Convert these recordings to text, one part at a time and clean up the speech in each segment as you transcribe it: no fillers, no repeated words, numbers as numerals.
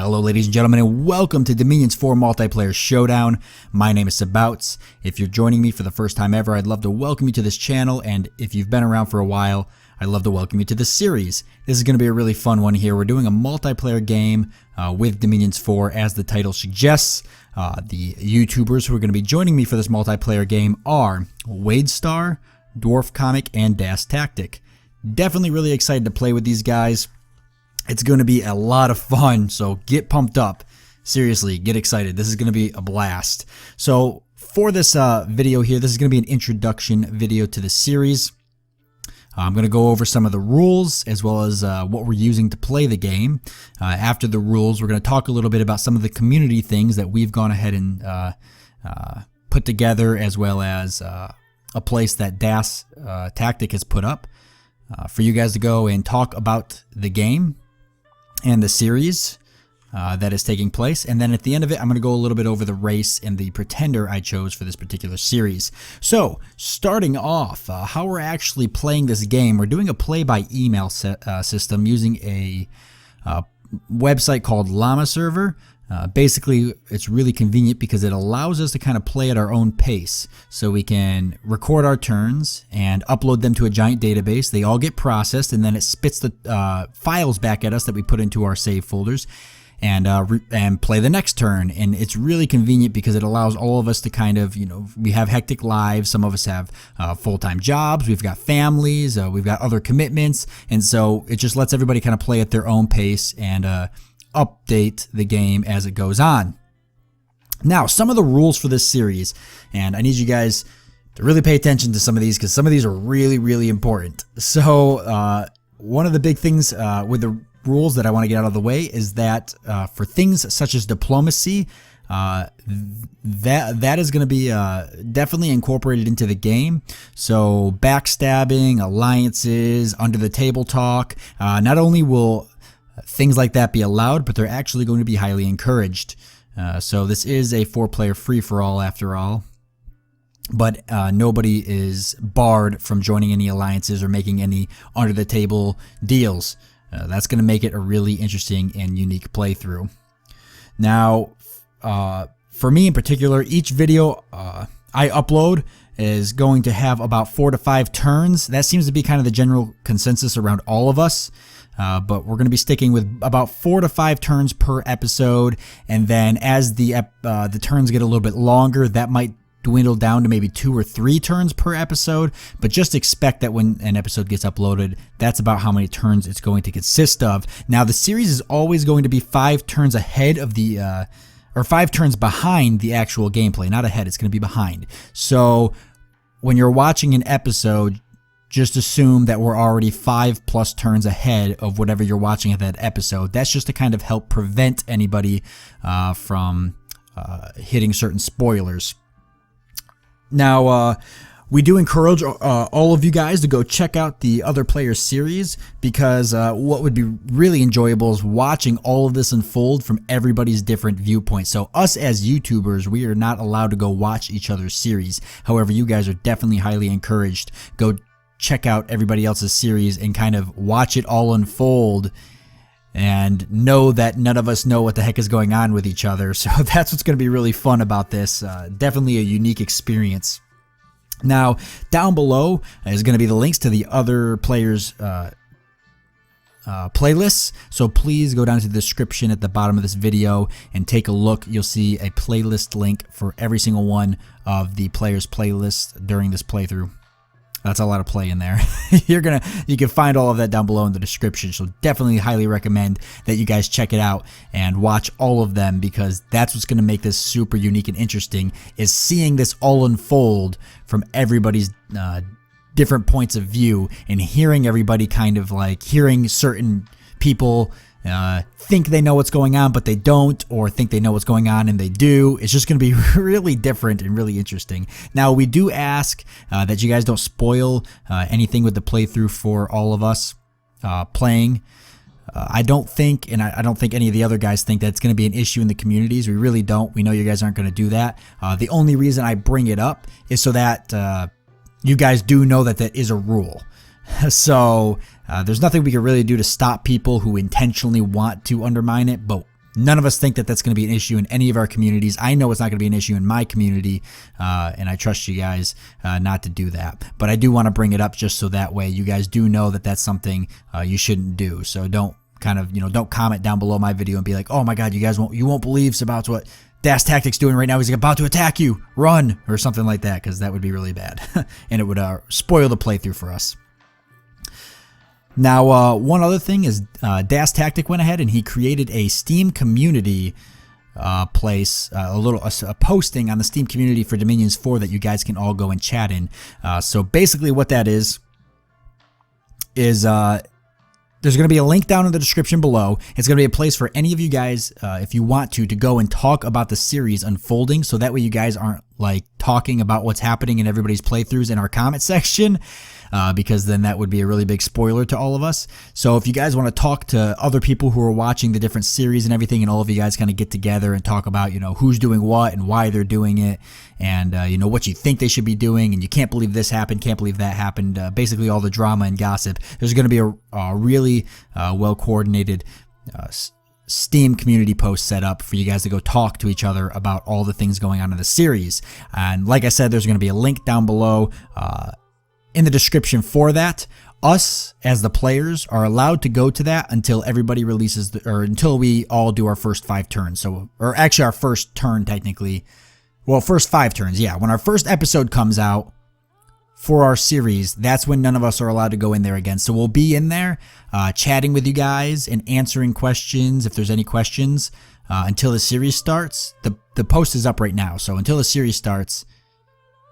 Hello ladies and gentlemen, and welcome to Dominion's 4 Multiplayer Showdown. My name is Sabouts. If you're joining me for the first time ever, I'd love to welcome you to this channel, and if you've been around for a while, I'd love to welcome you to this series. This is going to be a really fun one here. We're doing a multiplayer game with Dominion's 4, as the title suggests. The YouTubers who are going to be joining me for this multiplayer game are Wadestar, Dwarf Comic, and Das Tactic. Definitely really excited to play with these guys. It's going to be a lot of fun, so get pumped up. Seriously, get excited. This is going to be a blast. So for this video here, this is going to be an introduction video to the series. I'm going to go over some of the rules as well as what we're using to play the game. After the rules, we're going to talk a little bit about some of the community things that we've gone ahead and put together, as well as a place that Das Tactic has put up for you guys to go and talk about the game and the series that is taking place. And then at the end of it, I'm going to go a little bit over the race and the pretender I chose for this particular series. So starting off, how we're actually playing this game, we're doing a play by email system using a website called Llama Server. Basically, it's really convenient because it allows us to kind of play at our own pace. So we can record our turns and upload them to a giant database. They all get processed, and then it spits the files back at us that we put into our save folders, and play the next turn. And it's really convenient because it allows all of us to kind of, we have hectic lives. Some of us have full-time jobs. We've got families. We've got other commitments. And so it just lets everybody kind of play at their own pace and update the game as it goes on. Now, some of the rules for this series, and I need you guys to really pay attention to some of these because some of these are really, really important. So one of the big things with the rules that I want to get out of the way is that for things such as diplomacy, that is going to be definitely incorporated into the game. So backstabbing, alliances, under the table talk, not only will things like that be allowed, but they're actually going to be highly encouraged. So this is a 4-player free-for-all after all. But nobody is barred from joining any alliances or making any under-the-table deals. That's going to make it a really interesting and unique playthrough. Now, for me in particular, each video I upload is going to have about 4 to 5 turns. That seems to be kind of the general consensus around all of us. But we're going to be sticking with about 4 to 5 turns per episode, and then as the turns get a little bit longer, that might dwindle down to maybe 2 or 3 turns per episode. But just expect that when an episode gets uploaded, that's about how many turns it's going to consist of. Now, the series is always going to be 5 turns ahead of the, or 5 turns behind the actual gameplay. Not ahead, it's going to be behind. So when you're watching an episode, just assume that we're already 5+ turns ahead of whatever you're watching at that episode. That's just to kind of help prevent anybody from hitting certain spoilers. Now, we do encourage all of you guys to go check out the other players series, because what would be really enjoyable is watching all of this unfold from everybody's different viewpoints. So us as YouTubers, we are not allowed to go watch each other's series. However, you guys are definitely highly encouraged. Go check out everybody else's series and kind of watch it all unfold and know that none of us know what the heck is going on with each other. So that's what's going to be really fun about this. Definitely a unique experience. Now, down below is going to be the links to the other players' playlists. So please go down to the description at the bottom of this video and take a look. You'll see a playlist link for every single one of the players' playlists during this playthrough. That's a lot of play in there. You can find all of that down below in the description. So definitely highly recommend that you guys check it out and watch all of them, because that's what's going to make this super unique and interesting, is seeing this all unfold from everybody's different points of view, and hearing everybody kind of like hearing certain people think they know what's going on, but they don't, or think they know what's going on and they do. It's just going to be really different and really interesting. Now, we do ask that you guys don't spoil anything with the playthrough for all of us playing. I don't think, and I don't think any of the other guys think that it's going to be an issue in the communities. We really don't. We know you guys aren't going to do that. The only reason I bring it up is so that you guys do know that that is a rule. So there's nothing we can really do to stop people who intentionally want to undermine it, but None of us think that that's going to be an issue in any of our communities. I know it's not going to be an issue in my community, and I trust you guys not to do that. But I do want to bring it up just so that way you guys do know that that's something you shouldn't do. So don't don't comment down below my video and be like, oh my God, you won't believe Sabouts what Das Tactic's doing right now. He's about to attack you. Run, or something like that, because that would be really bad, and it would spoil the playthrough for us. Now, one other thing is Das Tactic went ahead and he created a Steam community place, a posting on the Steam community for Dominions 4 that you guys can all go and chat in. So basically what that is there's going to be a link down in the description below. It's going to be a place for any of you guys, if you want to go and talk about the series unfolding, so that way you guys aren't like talking about what's happening in everybody's playthroughs in our comment section, because then that would be a really big spoiler to all of us. So if you guys want to talk to other people who are watching the different series and everything, and all of you guys kind of get together and talk about, who's doing what and why they're doing it, and what you think they should be doing, and you can't believe this happened, can't believe that happened, basically all the drama and gossip, there's going to be a really well coordinated Steam community post set up for you guys to go talk to each other about all the things going on in the series. And like I said, there's going to be a link down below in the description for that. Us as the players are allowed to go to that until everybody releases until we all do our first 5 turns. Or actually our first turn technically. Well, first 5 turns, yeah. When our first episode comes out for our series, that's when none of us are allowed to go in there again. So we'll be in there chatting with you guys and answering questions if there's any questions until the series starts. The post is up right now, so until the series starts,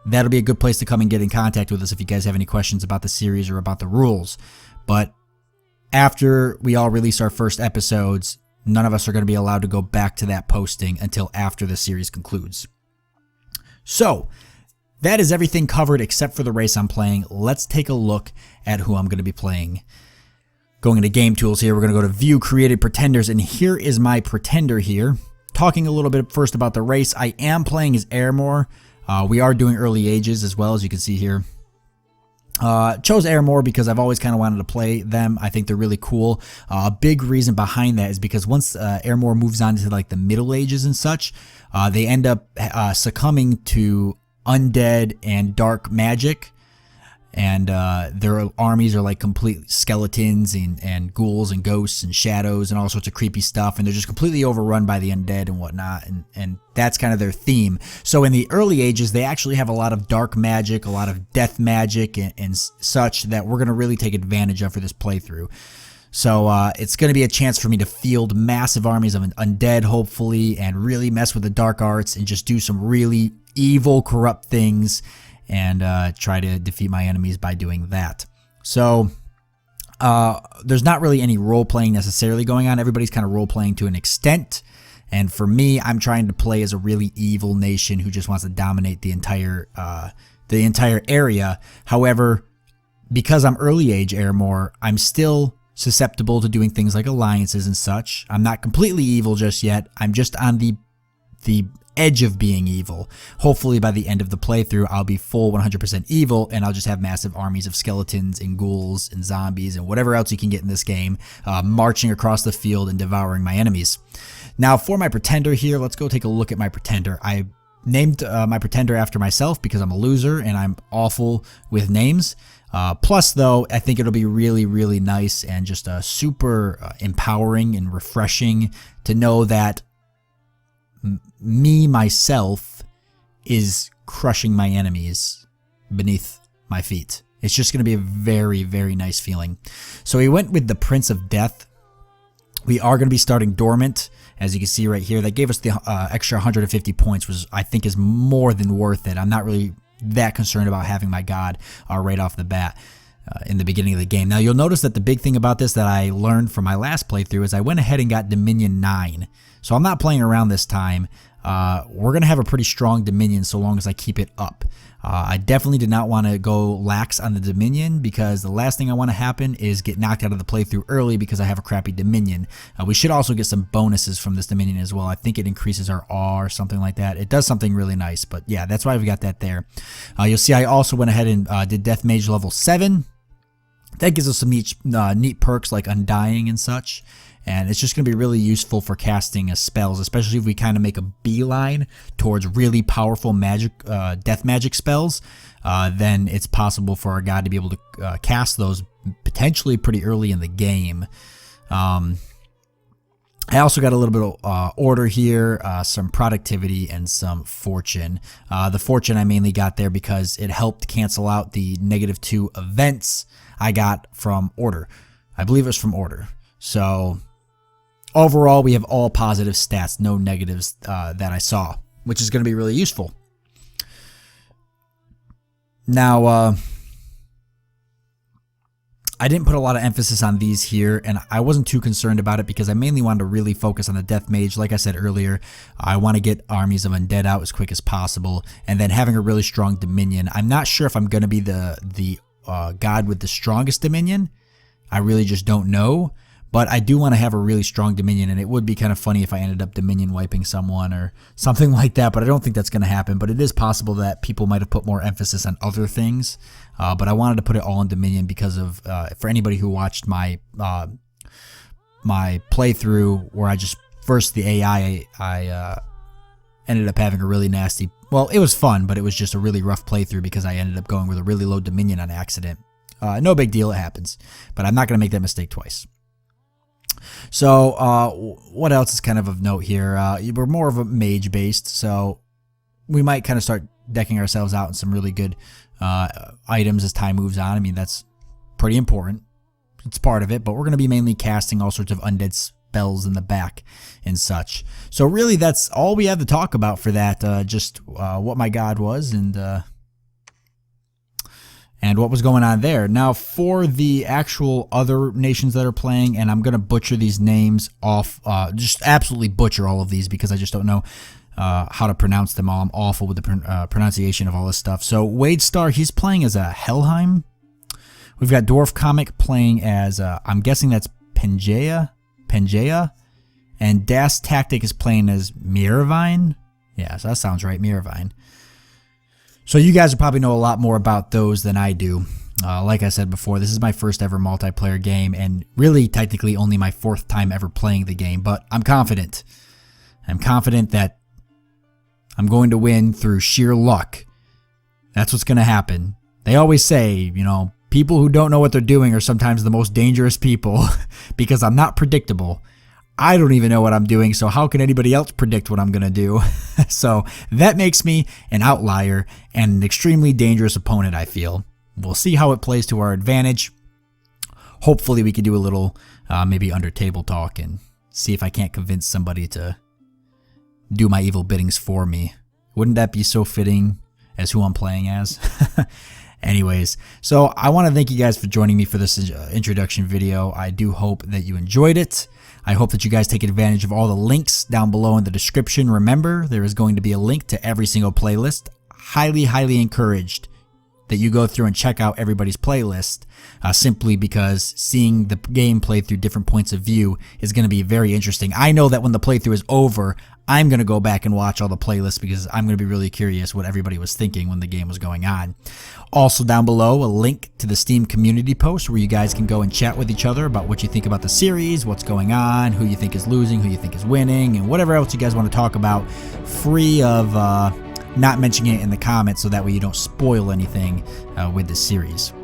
that'll be a good place to come and get in contact with us if you guys have any questions about the series or about the rules. But after we all release our first episodes, none of us are going to be allowed to go back to that posting until after the series concludes. So that is everything covered except for the race I'm playing. Let's take a look at who I'm going to be playing. Going into game tools here, we're going to go to view created pretenders, and here is my pretender here. Talking a little bit first about the race, I am playing as Ermor. We are doing early ages as well, as you can see here. Chose Ermor because I've always kind of wanted to play them. I think they're really cool. A big reason behind that is because once Ermor moves on to like the Middle Ages and such, they end up succumbing to undead and dark magic, and their armies are like complete skeletons and ghouls and ghosts and shadows and all sorts of creepy stuff, and they're just completely overrun by the undead and whatnot, and that's kind of their theme. So in the early ages, they actually have a lot of dark magic, a lot of death magic and such that we're going to really take advantage of for this playthrough. So it's going to be a chance for me to field massive armies of undead, hopefully, and really mess with the dark arts and just do some really evil, corrupt things, and try to defeat my enemies by doing that. So there's not really any role-playing necessarily going on. Everybody's kind of role-playing to an extent. And for me, I'm trying to play as a really evil nation who just wants to dominate the entire area. However, because I'm early age Ermor, I'm still susceptible to doing things like alliances and such. I'm not completely evil just yet. I'm just on the edge of being evil. Hopefully by the end of the playthrough, I'll be full 100% evil, and I'll just have massive armies of skeletons and ghouls and zombies and whatever else you can get in this game, marching across the field and devouring my enemies. Now for my pretender here, let's go take a look at my pretender. I named my pretender after myself because I'm a loser and I'm awful with names. Plus, though, I think it'll be really, really nice and just super empowering and refreshing to know that myself is crushing my enemies beneath my feet. It's just going to be a very, very nice feeling. So we went with the Prince of Death. We are going to be starting Dormant, as you can see right here. That gave us the extra 150 points, which I think is more than worth it. I'm not really that concerned about having my god right off the bat in the beginning of the game. Now you'll notice that the big thing about this that I learned from my last playthrough is I went ahead and got Dominion 9. So I'm not playing around this time. We're going to have a pretty strong Dominion so long as I keep it up. I definitely did not want to go lax on the Dominion because the last thing I want to happen is get knocked out of the playthrough early because I have a crappy Dominion. We should also get some bonuses from this Dominion as well. I think it increases our R or something like that. It does something really nice, but yeah, that's why we got that there. You'll see I also went ahead and did Death Mage level 7. That gives us some neat perks like Undying and such. And it's just going to be really useful for casting spells, especially if we kind of make a beeline towards really powerful magic, death magic spells. Then it's possible for our god to be able to cast those potentially pretty early in the game. I also got a little bit of order here, some productivity, and some fortune. The fortune I mainly got there because it helped cancel out the -2 events I got from order. I believe it was from order. So overall, we have all positive stats, no negatives that I saw, which is going to be really useful. Now, I didn't put a lot of emphasis on these here, and I wasn't too concerned about it because I mainly wanted to really focus on the Death Mage. Like I said earlier, I want to get armies of undead out as quick as possible, and then having a really strong Dominion. I'm not sure if I'm going to be the god with the strongest Dominion. I really just don't know, but I do want to have a really strong Dominion, and it would be kind of funny if I ended up Dominion wiping someone or something like that, but I don't think that's going to happen. But it is possible that people might have put more emphasis on other things. But I wanted to put it all in Dominion because of, for anybody who watched my my playthrough where I just first the AI, I ended up having a really nasty, well, it was fun, but it was just a really rough playthrough because I ended up going with a really low Dominion on accident. No big deal, it happens, but I'm not going to make that mistake twice. So what else is kind of note here? We're more of a mage based, so we might kind of start decking ourselves out in some really good items as time moves on. I mean, that's pretty important. It's part of it, but we're going to be mainly casting all sorts of undead spells in the back and such. So really, that's all we have to talk about for that. Just what my god was and what was going on there. Now, for the actual other nations that are playing, and I'm going to butcher these names off, just absolutely butcher all of these because I just don't know how to pronounce them all. I'm awful with the pronunciation of all this stuff. So Wade Star, he's playing as a Helheim. We've got Dwarf Comic playing as, I'm guessing that's Pangea, and Das Tactic is playing as Miravine. Yeah, so that sounds right, Miravine. So you guys will probably know a lot more about those than I do. Like I said before, this is my first ever multiplayer game, and really technically only my 4th time ever playing the game, but I'm confident. I'm confident that I'm going to win through sheer luck. That's what's going to happen. They always say, you know, people who don't know what they're doing are sometimes the most dangerous people because I'm not predictable. I don't even know what I'm doing, so how can anybody else predict what I'm going to do? So that makes me an outlier and an extremely dangerous opponent, I feel. We'll see how it plays to our advantage. Hopefully we can do a little maybe under table talk and see if I can't convince somebody to do my evil biddings for me. Wouldn't that be so fitting as who I'm playing as? Anyways, so I want to thank you guys for joining me for this introduction video. I do hope that you enjoyed it. I hope that you guys take advantage of all the links down below in the description. Remember, there is going to be a link to every single playlist. Highly, highly encouraged that you go through and check out everybody's playlist, simply because seeing the game play through different points of view is going to be very interesting. I know that when the playthrough is over, I'm going to go back and watch all the playlists because I'm going to be really curious what everybody was thinking when the game was going on. Also down below, a link to the Steam community post where you guys can go and chat with each other about what you think about the series, what's going on, who you think is losing, who you think is winning, and whatever else you guys want to talk about, free of not mentioning it in the comments so that way you don't spoil anything with the series.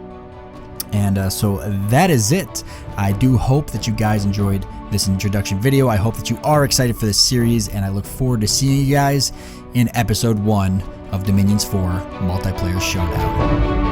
And so that is it. I do hope that you guys enjoyed this introduction video. I hope that you are excited for this series, and I look forward to seeing you guys in episode 1 of Dominions 4 Multiplayer Showdown.